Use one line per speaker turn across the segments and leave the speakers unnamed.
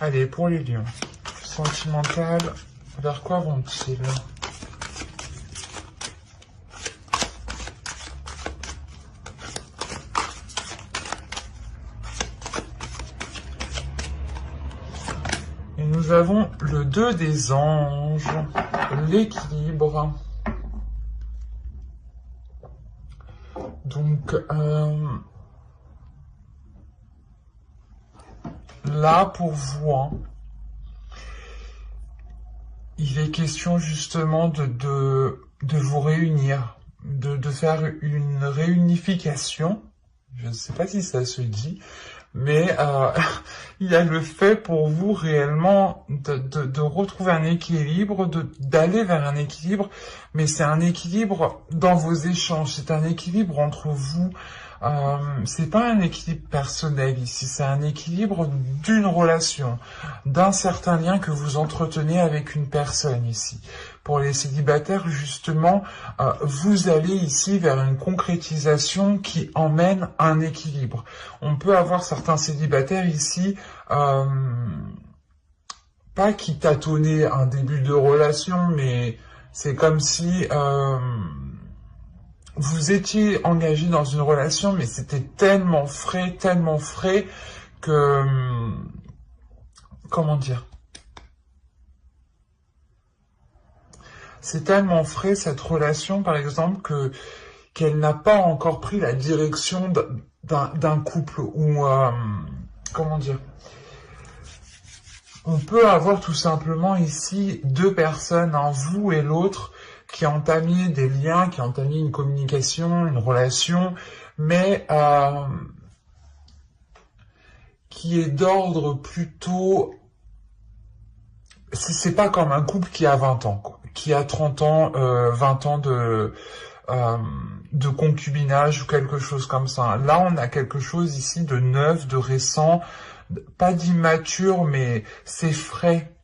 Allez, pour les lions. Sentimental, vers quoi vont-ils? Et nous avons le 2 des anges, l'équilibre. Donc, là, pour vous, hein, il est question justement de vous réunir, de faire une réunification. Je ne sais pas si ça se dit, mais il y a le fait pour vous réellement de retrouver un équilibre, d'aller vers un équilibre, mais c'est un équilibre dans vos échanges, c'est un équilibre entre vous. C'est pas un équilibre personnel ici, c'est un équilibre d'une relation, d'un certain lien que vous entretenez avec une personne ici. Pour les célibataires, justement, vous allez ici vers une concrétisation qui emmène un équilibre. On peut avoir certains célibataires ici, pas qui tâtonnaient un début de relation, mais c'est comme si vous étiez engagé dans une relation, mais c'était tellement frais que, comment dire, c'est tellement frais cette relation, par exemple, qu'elle n'a pas encore pris la direction d'un couple ou, comment dire, on peut avoir tout simplement ici deux personnes, hein, vous et l'autre, qui ont entamé des liens, qui ont entamé une communication, une relation, mais qui est d'ordre plutôt... C'est pas comme un couple qui a 20 ans, quoi, qui a 30 ans, 20 ans de concubinage ou quelque chose comme ça. Là, on a quelque chose ici de neuf, de récent, pas d'immature, mais c'est frais.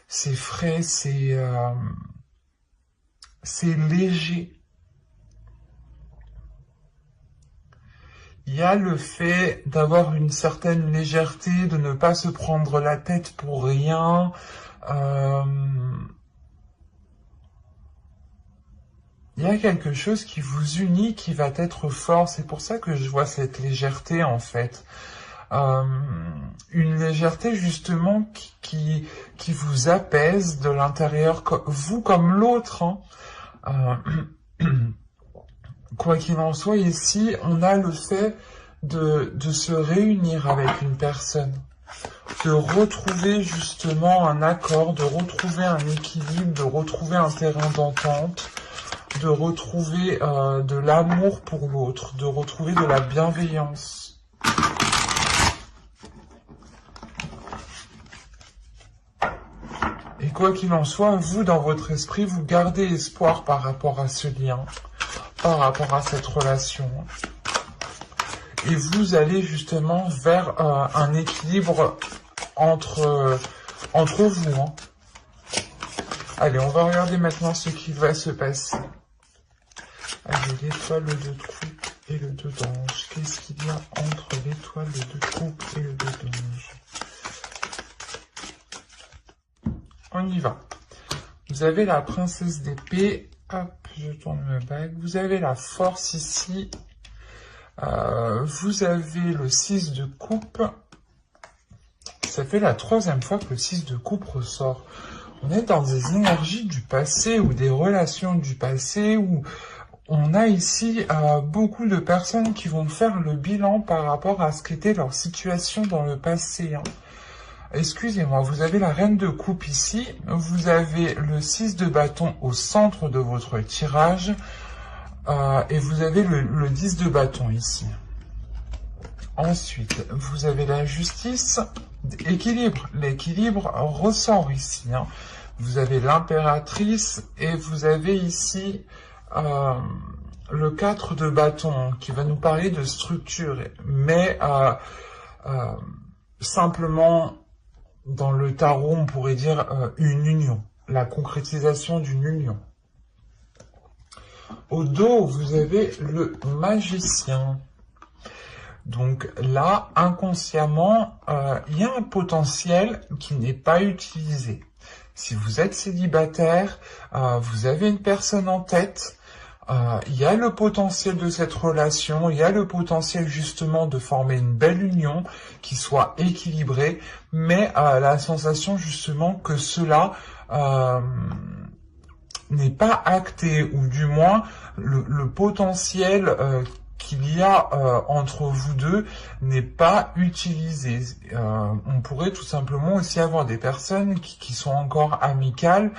C'est frais, c'est léger. Il y a le fait d'avoir une certaine légèreté, de ne pas se prendre la tête pour rien. Il y a quelque chose qui vous unit, qui va être fort. C'est pour ça que je vois cette légèreté, en fait. Une légèreté, justement, qui vous apaise de l'intérieur, vous comme l'autre, hein. Quoi qu'il en soit, ici, on a le fait de se réunir avec une personne, de retrouver justement un accord, de retrouver un équilibre, de retrouver un terrain d'entente, de retrouver de l'amour pour l'autre, de retrouver de la bienveillance. Et quoi qu'il en soit, vous, dans votre esprit, vous gardez espoir par rapport à ce lien, par rapport à cette relation. Et vous allez justement vers un équilibre entre vous. Hein. Allez, on va regarder maintenant ce qui va se passer. Allez, l'étoile, le 2 de coupe et le 2 d'ange. Qu'est-ce qu'il y a entre l'étoile, le 2 de coupe et le 2 d'ange? On y va. Vous avez la princesse d'épée. Hop, je tourne ma bague. Vous avez la force ici. Vous avez le 6 de coupe. Ça fait la 3e fois que le 6 de coupe ressort. On est dans des énergies du passé ou des relations du passé où on a ici beaucoup de personnes qui vont faire le bilan par rapport à ce qu'était leur situation dans le passé. Hein. Excusez-moi, vous avez la reine de coupe ici, vous avez le 6 de bâton au centre de votre tirage, et vous avez le 10 de bâton ici. Ensuite, vous avez la justice, équilibre. L'équilibre ressort ici. Hein. Vous avez l'impératrice et vous avez ici le 4 de bâton qui va nous parler de structure, mais simplement... Dans le tarot, on pourrait dire une union, la concrétisation d'une union. Au dos, vous avez le magicien. Donc là, inconsciemment, il y a un potentiel qui n'est pas utilisé. Si vous êtes célibataire, vous avez une personne en tête, il y a le potentiel de cette relation, il y a le potentiel justement de former une belle union qui soit équilibrée, mais la sensation justement que cela n'est pas acté, ou du moins le potentiel qu'il y a entre vous deux n'est pas utilisé. On pourrait tout simplement aussi avoir des personnes qui sont encore amicales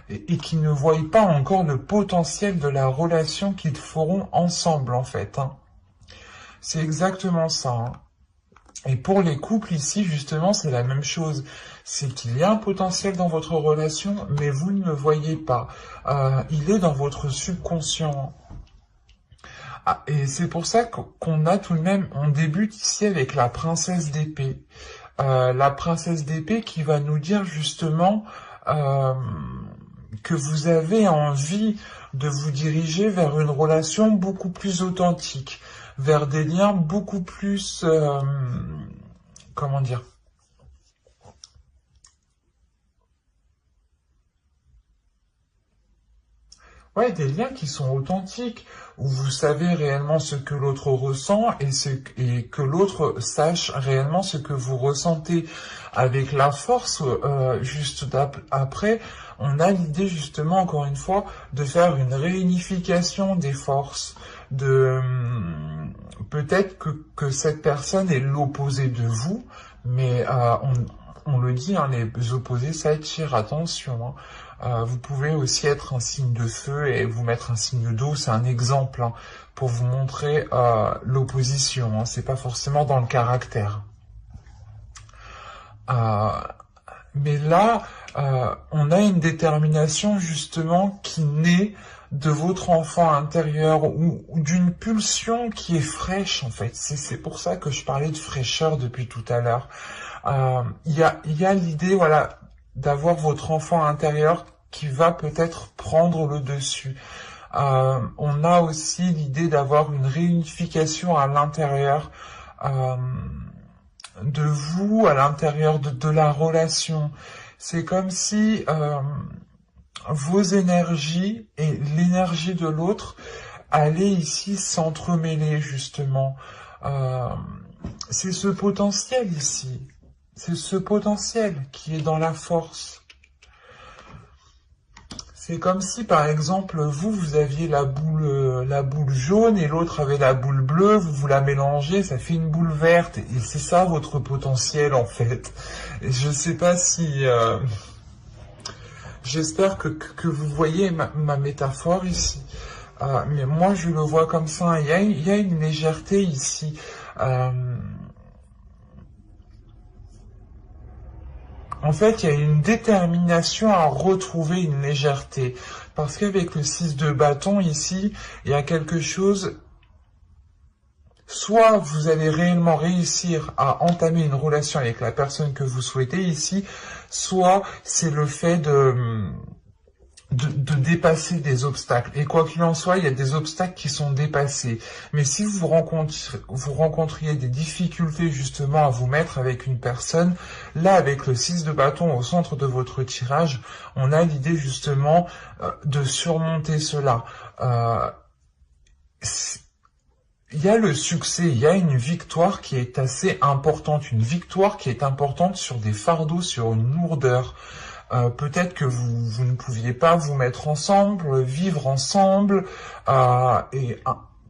et qui ne voient pas encore le potentiel de la relation qu'ils feront ensemble, en fait. Hein. C'est exactement ça. Hein. Et pour les couples ici, justement, c'est la même chose. C'est qu'il y a un potentiel dans votre relation, mais vous ne le voyez pas. Il est dans votre subconscient. Ah, et c'est pour ça qu'on a tout de même, on débute ici avec la princesse d'épée. La princesse d'épée qui va nous dire justement que vous avez envie de vous diriger vers une relation beaucoup plus authentique, vers des liens beaucoup plus, comment dire, ouais, des liens qui sont authentiques, où vous savez réellement ce que l'autre ressent et que l'autre sache réellement ce que vous ressentez. Avec la force, juste après, on a l'idée justement, encore une fois, de faire une réunification des forces, de peut-être que cette personne est l'opposé de vous, mais on le dit, hein, les opposés s'attirent, attention. Hein. Vous pouvez aussi être un signe de feu et vous mettre un signe d'eau, c'est un exemple hein, pour vous montrer l'opposition. Hein, c'est pas forcément dans le caractère. Mais là, on a une détermination justement qui naît de votre enfant intérieur ou d'une pulsion qui est fraîche en fait. C'est pour ça que je parlais de fraîcheur depuis tout à l'heure. Il y a l'idée, voilà, d'avoir votre enfant intérieur qui va peut-être prendre le dessus. On a aussi l'idée d'avoir une réunification à l'intérieur de vous, à l'intérieur de la relation. C'est comme si vos énergies et l'énergie de l'autre allaient ici s'entremêler justement. C'est ce potentiel ici. C'est ce potentiel qui est dans la force. C'est comme si, par exemple, vous aviez la boule jaune et l'autre avait la boule bleue, vous la mélangez, ça fait une boule verte. Et c'est ça votre potentiel, en fait. Et je sais pas si... J'espère que vous voyez ma métaphore ici. Mais moi, je le vois comme ça. Il y a une légèreté ici. En fait, il y a une détermination à retrouver une légèreté. Parce qu'avec le 6 de bâton, ici, il y a quelque chose... Soit vous allez réellement réussir à entamer une relation avec la personne que vous souhaitez ici, soit c'est le fait de dépasser des obstacles. Et quoi qu'il en soit, il y a des obstacles qui sont dépassés. Mais si vous rencontriez des difficultés justement à vous mettre avec une personne, là avec le 6 de bâton au centre de votre tirage, on a l'idée justement de surmonter cela. Il y a le succès, il y a une victoire qui est assez importante, une victoire qui est importante sur des fardeaux, sur une lourdeur. Peut-être que vous ne pouviez pas vous mettre ensemble, vivre ensemble, et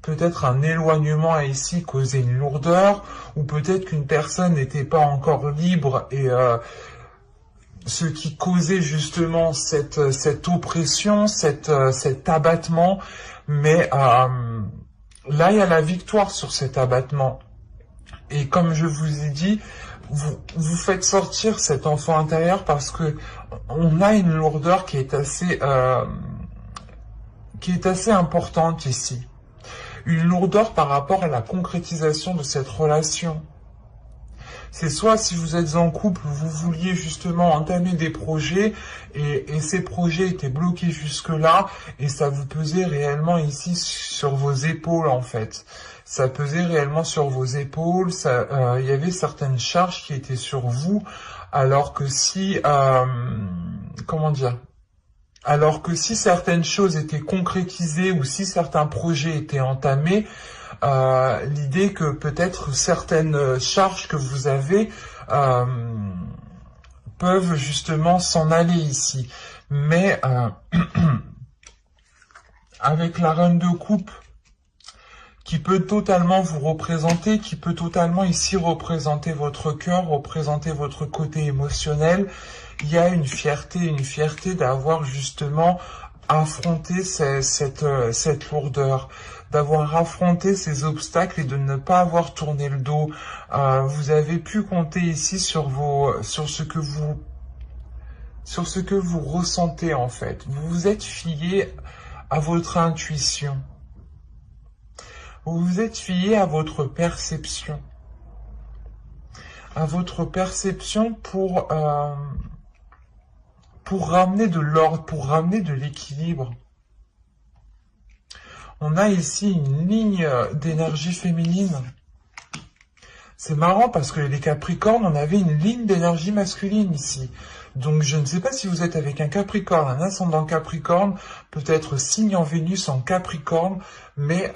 peut-être un éloignement a ici causé une lourdeur, ou peut-être qu'une personne n'était pas encore libre, et ce qui causait justement cette oppression, cet abattement, mais là il y a la victoire sur cet abattement. Et comme je vous ai dit, vous faites sortir cet enfant intérieur parce que on a une lourdeur qui est assez importante ici. Une lourdeur par rapport à la concrétisation de cette relation. C'est soit si vous êtes en couple, vous vouliez justement entamer des projets et ces projets étaient bloqués jusque-là et ça vous pesait réellement ici sur vos épaules en fait. ça pesait réellement sur vos épaules, il y avait certaines charges qui étaient sur vous, alors que si, comment dire, alors que si certaines choses étaient concrétisées ou si certains projets étaient entamés, l'idée que peut-être certaines charges que vous avez peuvent justement s'en aller ici. Mais avec la reine de coupe qui peut totalement vous représenter, qui peut totalement ici représenter votre cœur, représenter votre côté émotionnel, il y a une fierté d'avoir justement affronté cette lourdeur, d'avoir affronté ces obstacles et de ne pas avoir tourné le dos. Vous avez pu compter ici sur ce que vous ressentez en fait. Vous vous êtes fié à votre intuition. Vous vous êtes fié à votre perception. À votre perception pour ramener de l'ordre, pour ramener de l'équilibre. On a ici une ligne d'énergie féminine. C'est marrant parce que les Capricornes, on avait une ligne d'énergie masculine ici. Donc je ne sais pas si vous êtes avec un Capricorne, un ascendant Capricorne, peut-être signe en Vénus en Capricorne, mais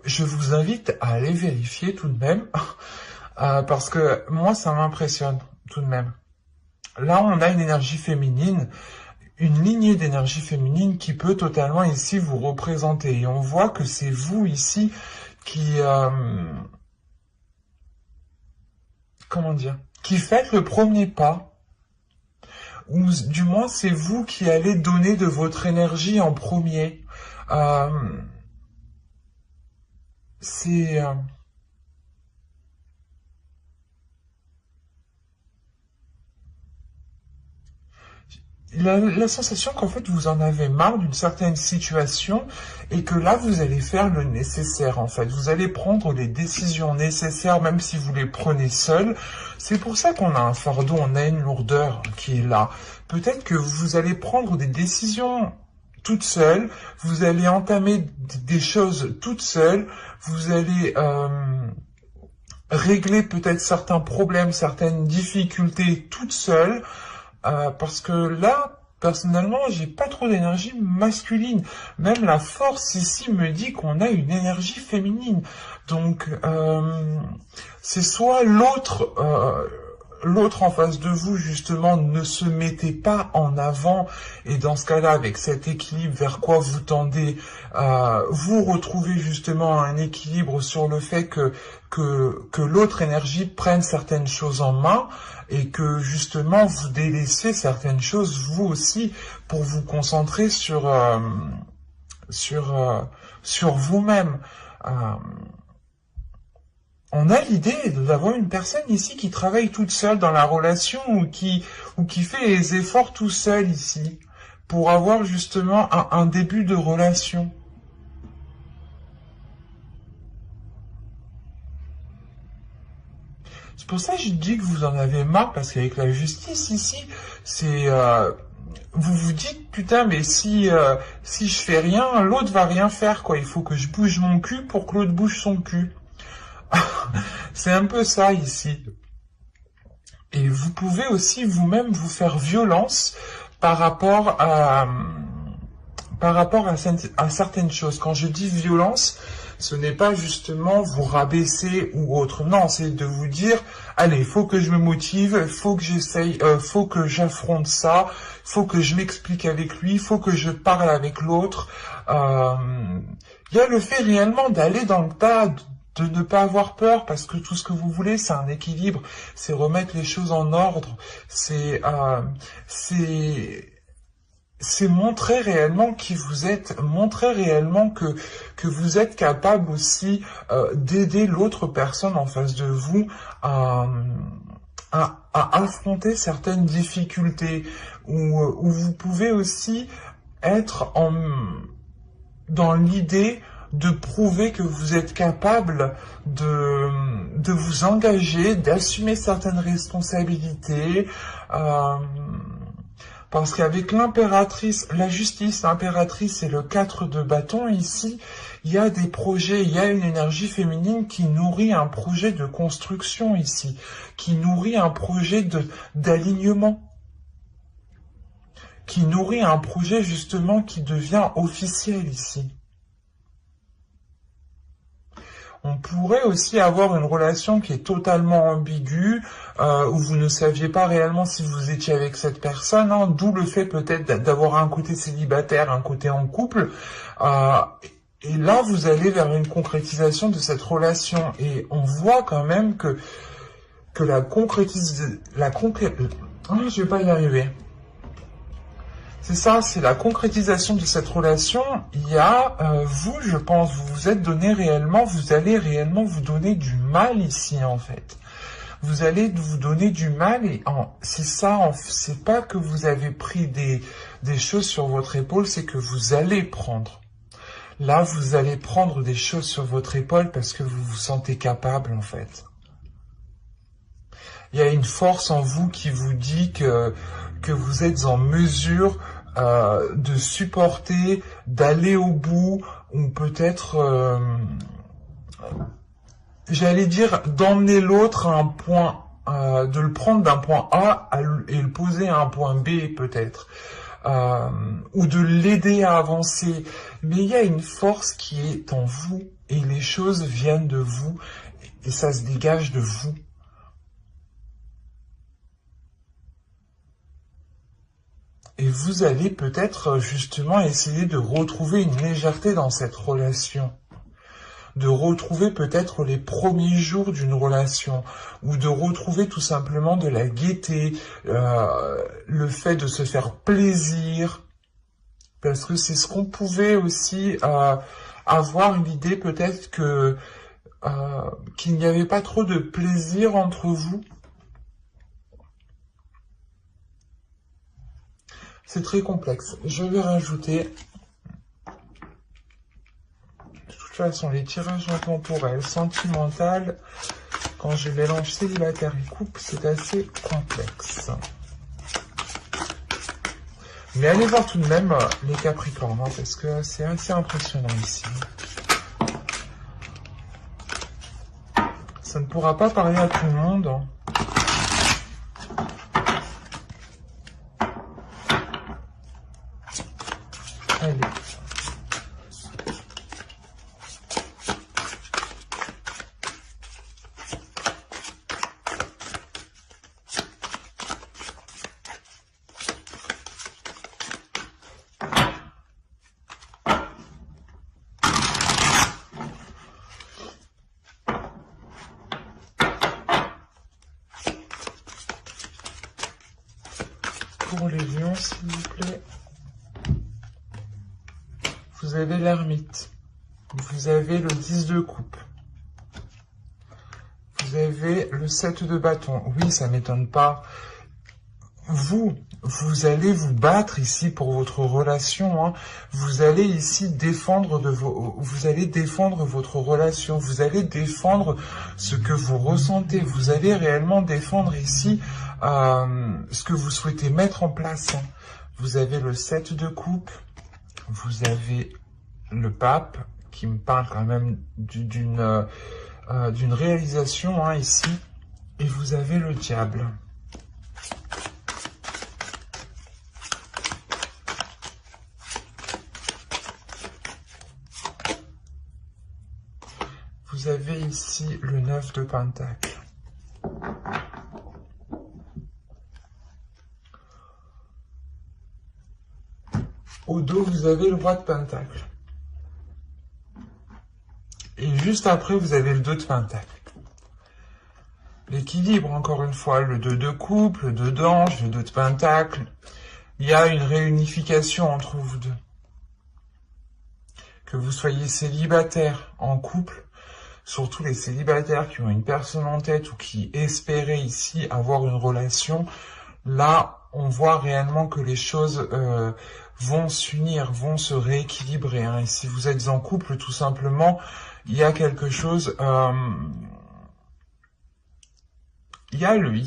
je vous invite à aller vérifier tout de même, parce que moi ça m'impressionne tout de même. Là on a une énergie féminine, une lignée d'énergie féminine qui peut totalement ici vous représenter. Et on voit que c'est vous ici qui... comment dire, qui faites le premier pas, ou du moins c'est vous qui allez donner de votre énergie en premier. C'est... La sensation qu'en fait vous en avez marre d'une certaine situation et que là vous allez faire le nécessaire en fait. Vous allez prendre les décisions nécessaires même si vous les prenez seul. C'est pour ça qu'on a un fardeau, on a une lourdeur qui est là. Peut-être que vous allez prendre des décisions toute seule, vous allez entamer des choses toute seule, vous allez régler peut-être certains problèmes, certaines difficultés toute seule. Parce que là, personnellement, j'ai pas trop d'énergie masculine. Même la force ici me dit qu'on a une énergie féminine. Donc, c'est soit l'autre en face de vous, justement, ne se mettez pas en avant. Et dans ce cas-là, avec cet équilibre vers quoi vous tendez, vous retrouvez justement un équilibre sur le fait que l'autre énergie prenne certaines choses en main et que justement vous délaissez certaines choses vous aussi pour vous concentrer sur vous-même. On a l'idée d'avoir une personne ici qui travaille toute seule dans la relation ou qui fait les efforts tout seul ici pour avoir justement un début de relation. C'est pour ça que je dis que vous en avez marre, parce qu'avec la justice ici, c'est... vous vous dites, putain, mais si je fais rien, l'autre va rien faire, quoi. Il faut que je bouge mon cul pour que l'autre bouge son cul. C'est un peu ça ici. Et vous pouvez aussi vous-même vous faire violence par rapport à certaines choses. Quand je dis violence, ce n'est pas justement vous rabaisser ou autre. Non, c'est de vous dire, allez, il faut que je me motive, faut que j'essaye, faut que j'affronte ça, faut que je m'explique avec lui, faut que je parle avec l'autre. Il y a le fait réellement d'aller dans le tas, de ne pas avoir peur, parce que tout ce que vous voulez, c'est un équilibre, c'est remettre les choses en ordre, c'est montrer réellement qui vous êtes, montrer réellement que vous êtes capable aussi d'aider l'autre personne en face de vous à affronter certaines difficultés, où vous pouvez aussi être dans l'idée de prouver que vous êtes capable de vous engager, d'assumer certaines responsabilités, Parce qu'avec l'impératrice, la justice, l'impératrice et le 4 de bâton ici, il y a des projets, il y a une énergie féminine qui nourrit un projet de construction ici, qui nourrit un projet d'alignement, qui nourrit un projet justement qui devient officiel ici. On pourrait aussi avoir une relation qui est totalement ambiguë, où vous ne saviez pas réellement si vous étiez avec cette personne, hein, d'où le fait peut-être d'avoir un côté célibataire, un côté en couple. Et là, vous allez vers une concrétisation de cette relation. Et on voit quand même que je vais pas y arriver. C'est ça, c'est la concrétisation de cette relation. Il y a, vous, je pense, vous vous êtes donné réellement, vous allez réellement vous donner du mal ici, en fait. Vous allez vous donner du mal et c'est ça, c'est pas que vous avez pris des choses sur votre épaule, c'est que vous allez prendre. Là, vous allez prendre des choses sur votre épaule parce que vous vous sentez capable, en fait. Il y a une force en vous qui vous dit que vous êtes en mesure de supporter, d'aller au bout, ou peut-être, j'allais dire, d'emmener l'autre à un point, de le prendre d'un point A et le poser à un point B peut-être, ou de l'aider à avancer. Mais il y a une force qui est en vous, et les choses viennent de vous, et ça se dégage de vous. Et vous allez peut-être justement essayer de retrouver une légèreté dans cette relation. De retrouver peut-être les premiers jours d'une relation. Ou de retrouver tout simplement de la gaieté. Le fait de se faire plaisir. Parce que c'est ce qu'on pouvait aussi avoir l'idée peut-être que qu'il n'y avait pas trop de plaisir entre vous. C'est très complexe. Je vais rajouter, de toute façon, les tirages intemporels, sentimental, quand je mélange célibataire et couple, c'est assez complexe. Mais allez voir tout de même les Capricornes, hein, parce que c'est assez impressionnant ici. Ça ne pourra pas parler à tout le monde. Hein. Allez. Pour les lions, s'il vous plaît. Vous avez l'ermite. Vous avez le 10 de coupe. Vous avez le 7 de bâton. Oui, ça m'étonne pas. Vous allez vous battre ici pour votre relation. Hein. Vous allez ici défendre vous allez défendre votre relation. Vous allez défendre ce que vous ressentez. Vous allez réellement défendre ici ce que vous souhaitez mettre en place. Hein. Vous avez le 7 de coupe. Vous avez le pape qui me parle quand même d'une réalisation hein, ici. Et vous avez le diable. Vous avez ici le 9 de pentacle. Au dos, vous avez le roi de pentacle. Et juste après, vous avez le 2 de pentacle. L'équilibre, encore une fois, le 2 de coupe, le 2 d'ange, le 2 de pentacle. Il y a une réunification entre vous deux. Que vous soyez célibataire, en couple, surtout les célibataires qui ont une personne en tête ou qui espéraient ici avoir une relation, là, on voit réellement que les choses vont s'unir, vont se rééquilibrer. Hein. Et si vous êtes en couple, tout simplement, il y a quelque chose... il y a le le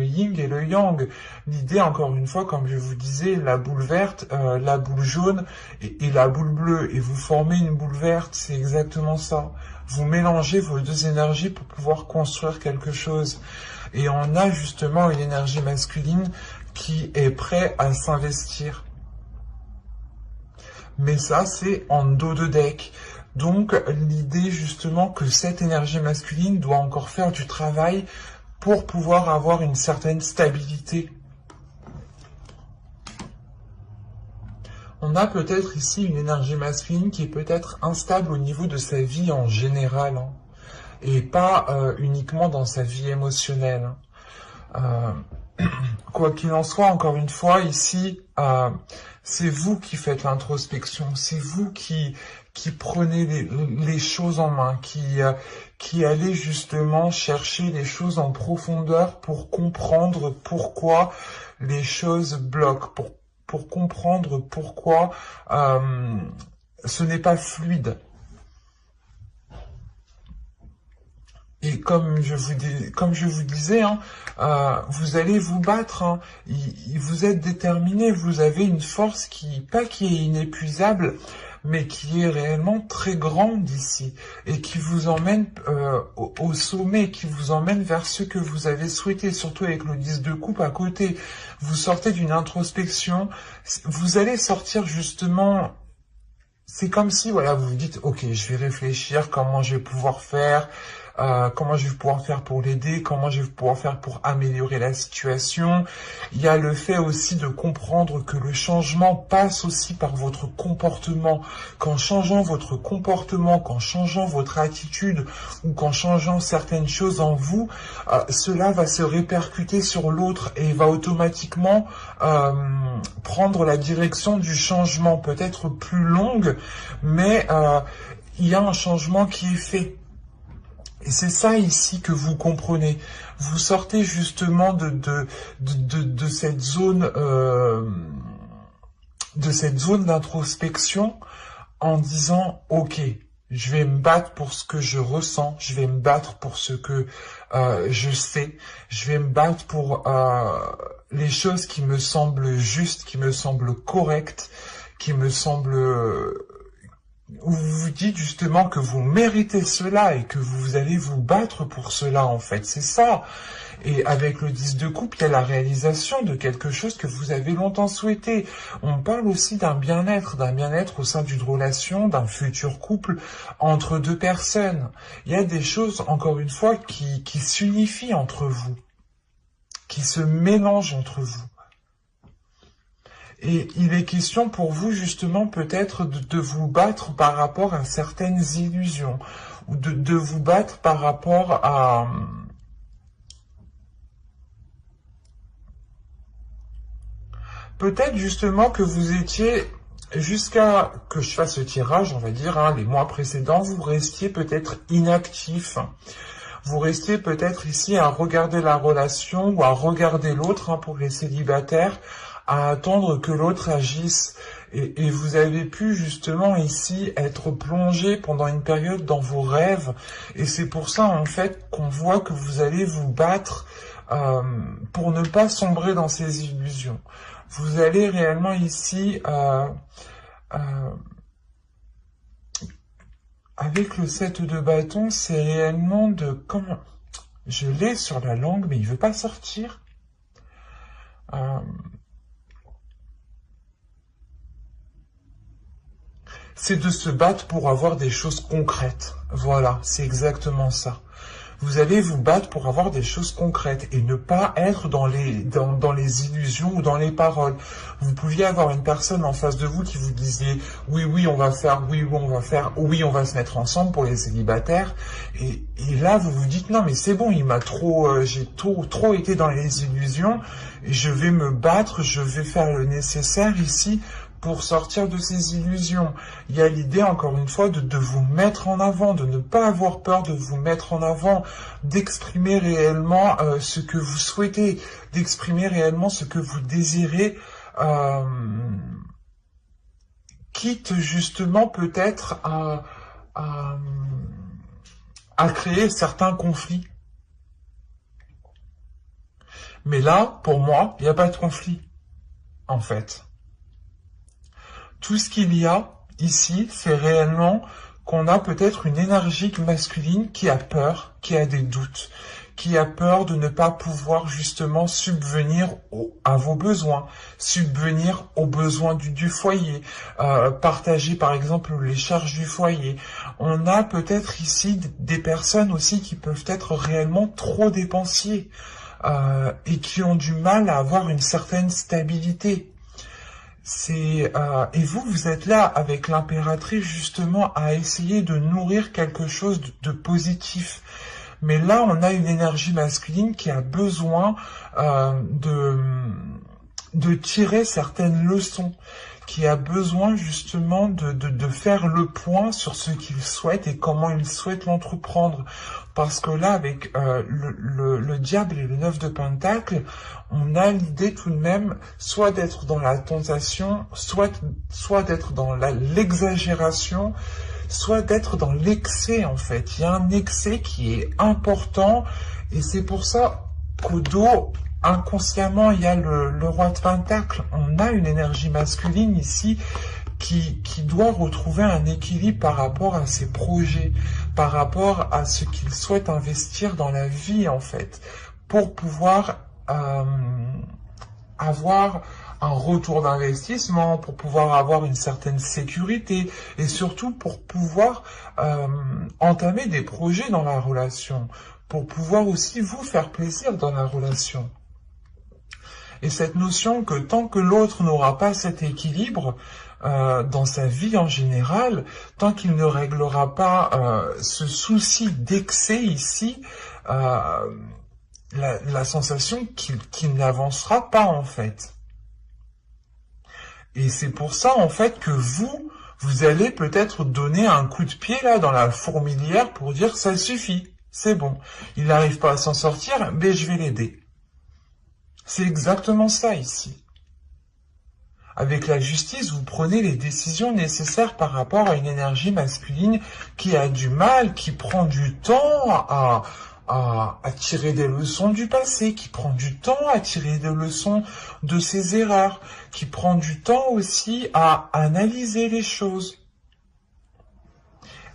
yin et le yang. L'idée, encore une fois, comme je vous disais, la boule verte, la boule jaune et la boule bleue. Et vous formez une boule verte, c'est exactement ça. Vous mélangez vos deux énergies pour pouvoir construire quelque chose. Et on a justement une énergie masculine qui est prête à s'investir. Mais ça, c'est en dos de deck. Donc, l'idée justement que cette énergie masculine doit encore faire du travail pour pouvoir avoir une certaine stabilité. On a peut-être ici une énergie masculine qui est peut-être instable au niveau de sa vie en général, hein, et pas uniquement dans sa vie émotionnelle. Quoi qu'il en soit, encore une fois, ici, c'est vous qui faites l'introspection, c'est vous qui prenez les choses en main, qui allez justement chercher les choses en profondeur pour comprendre pourquoi les choses bloquent, pour comprendre pourquoi ce n'est pas fluide. Et comme je vous disais, hein, vous allez vous battre, hein, vous êtes déterminé, vous avez une force pas qui est inépuisable, mais qui est réellement très grande ici, et qui vous emmène au sommet, qui vous emmène vers ce que vous avez souhaité, surtout avec le 10 de coupe à côté. Vous sortez d'une introspection, vous allez sortir justement... C'est comme si, voilà, vous vous dites, ok, je vais réfléchir comment je vais pouvoir faire, comment je vais pouvoir faire pour l'aider, comment je vais pouvoir faire pour améliorer la situation. Il y a le fait aussi de comprendre que le changement passe aussi par votre comportement. Qu'en changeant votre comportement, qu'en changeant votre attitude ou qu'en changeant certaines choses en vous, cela va se répercuter sur l'autre et va automatiquement prendre la direction du changement, peut-être plus longue, mais il y a un changement qui est fait. Et c'est ça ici que vous comprenez. Vous sortez justement de cette zone d'introspection en disant ok, je vais me battre pour ce que je ressens, je vais me battre pour ce que je sais, je vais me battre pour les choses qui me semblent justes, qui me semblent correctes, qui me semblent où vous vous dites justement que vous méritez cela et que vous allez vous battre pour cela, en fait. C'est ça. Et avec le 10 de coupe, il y a la réalisation de quelque chose que vous avez longtemps souhaité. On parle aussi d'un bien-être au sein d'une relation, d'un futur couple entre deux personnes. Il y a des choses, encore une fois, qui s'unifient entre vous, qui se mélangent entre vous. Et il est question pour vous justement peut-être de vous battre par rapport à certaines illusions, ou de vous battre par rapport à... Peut-être justement que vous étiez, jusqu'à que je fasse le tirage, on va dire, hein, les mois précédents, vous restiez peut-être inactif. Vous restiez peut-être ici à regarder la relation ou à regarder l'autre, hein, pour les célibataires, à attendre que l'autre agisse. Et vous avez pu justement ici être plongé pendant une période dans vos rêves. Et c'est pour ça en fait qu'on voit que vous allez vous battre pour ne pas sombrer dans ces illusions. Vous allez réellement ici... avec le 7 de bâton, c'est réellement de... Comment... Je l'ai sur la langue, mais il veut pas sortir. C'est de se battre pour avoir des choses concrètes. Voilà, c'est exactement ça. Vous allez vous battre pour avoir des choses concrètes et ne pas être dans les illusions ou dans les paroles. Vous pouviez avoir une personne en face de vous qui vous disait oui, oui, on va faire, oui, oui, on va faire, oui, on va se mettre ensemble pour les célibataires. Et là, vous vous dites non, mais c'est bon, j'ai trop été dans les illusions et je vais me battre, je vais faire le nécessaire ici pour sortir de ces illusions. Il y a l'idée, encore une fois, de vous mettre en avant, de ne pas avoir peur de vous mettre en avant, d'exprimer réellement ce que vous souhaitez, d'exprimer réellement ce que vous désirez, quitte justement peut-être à créer certains conflits. Mais là, pour moi, il n'y a pas de conflit, en fait. Tout ce qu'il y a ici, c'est réellement qu'on a peut-être une énergie masculine qui a peur, qui a des doutes, qui a peur de ne pas pouvoir justement subvenir à vos besoins, subvenir aux besoins du foyer, partager par exemple les charges du foyer. On a peut-être ici des personnes aussi qui peuvent être réellement trop dépensiers et qui ont du mal à avoir une certaine stabilité. Et vous êtes là avec l'impératrice justement à essayer de nourrir quelque chose de positif. Mais là, on a une énergie masculine qui a besoin de tirer certaines leçons, qui a besoin justement de faire le point sur ce qu'il souhaite et comment il souhaite l'entreprendre. Parce que là, avec le diable et le 9 de Pentacle, on a l'idée tout de même soit d'être dans la tentation, soit d'être dans l'exagération, soit d'être dans l'excès en fait. Il y a un excès qui est important et c'est pour ça qu'au dos, inconsciemment, il y a le roi de Pentacle. On a une énergie masculine ici qui doit retrouver un équilibre par rapport à ses projets, par rapport à ce qu'il souhaite investir dans la vie en fait, pour pouvoir avoir un retour d'investissement, pour pouvoir avoir une certaine sécurité et surtout pour pouvoir entamer des projets dans la relation, pour pouvoir aussi vous faire plaisir dans la relation. Et cette notion que tant que l'autre n'aura pas cet équilibre dans sa vie en général, tant qu'il ne réglera pas ce souci d'excès ici, la sensation qu'il n'avancera pas en fait. Et c'est pour ça en fait que vous allez peut-être donner un coup de pied là dans la fourmilière pour dire ça suffit, c'est bon, il n'arrive pas à s'en sortir, mais je vais l'aider. C'est exactement ça ici. Avec la justice, vous prenez les décisions nécessaires par rapport à une énergie masculine qui a du mal, qui prend du temps à tirer des leçons du passé, qui prend du temps à tirer des leçons de ses erreurs, qui prend du temps aussi à analyser les choses.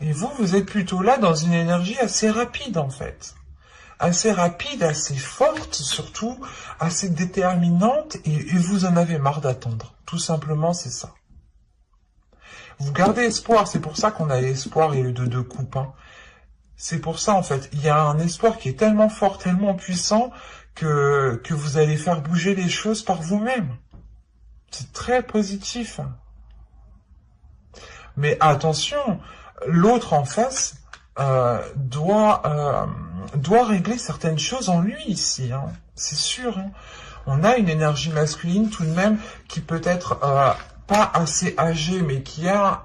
Et vous êtes plutôt là dans une énergie assez rapide en fait. Assez rapide, assez forte, surtout assez déterminante, et vous en avez marre d'attendre. Tout simplement, c'est ça. Vous gardez espoir, c'est pour ça qu'on a l'espoir et le 2 de coupe. Hein. C'est pour ça, en fait, il y a un espoir qui est tellement fort, tellement puissant, que vous allez faire bouger les choses par vous-même. C'est très positif. Mais attention, l'autre en face doit régler certaines choses en lui ici, hein. C'est sûr. Hein. On a une énergie masculine tout de même qui peut être pas assez âgée, mais qui a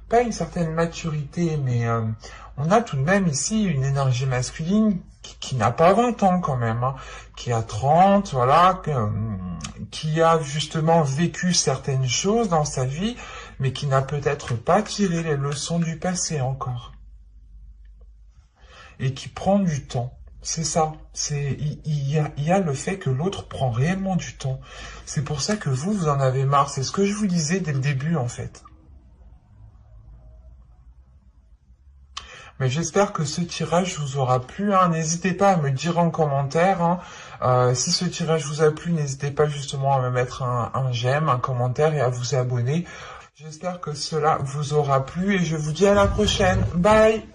pas une certaine maturité, mais on a tout de même ici une énergie masculine qui n'a pas 20 ans quand même, hein, qui a 30, voilà, qui a justement vécu certaines choses dans sa vie, mais qui n'a peut-être pas tiré les leçons du passé encore. Et qui prend du temps. C'est ça. Il y a le fait que l'autre prend réellement du temps. C'est pour ça que vous en avez marre. C'est ce que je vous disais dès le début, en fait. Mais j'espère que ce tirage vous aura plu. Hein. N'hésitez pas à me dire en commentaire. Hein. Si ce tirage vous a plu, n'hésitez pas justement à me mettre un j'aime, un commentaire et à vous abonner. J'espère que cela vous aura plu et je vous dis à la prochaine. Bye!